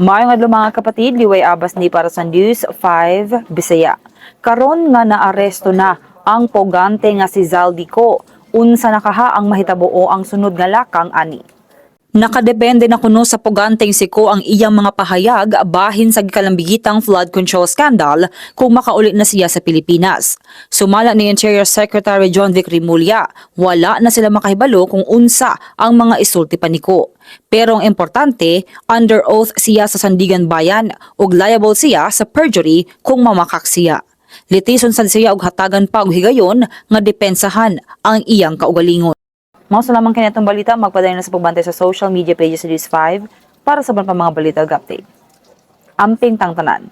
Mayong adlaw mga kapatid, liway abas ni para sa News 5 Bisaya. Karon nga naaresto na ang pogante nga si Zaldico. Unsa nakaha ang mahitabo ang sunod nga lakang ani. Nakadepende na kuno sa poganteng siko ang iyang mga pahayag bahin sa gikalambigitang flood control scandal kung makaulit na siya sa Pilipinas. Sumala ni Interior Secretary John Vic Rimulya, wala na sila makahibalo kung unsa ang mga isulti pa niko. Pero ang importante, under oath siya sa Sandigan Bayan ug liable siya sa perjury kung mamakak siya. Litison sad siya og hatagan pa og higayon nga depensahan ang iyang kaugalingon. Mao sa lamang kanitong balita, magpadayon na sa pagbantay sa social media pages sa News 5 para sa mga balita ug update. Amping tang tanan.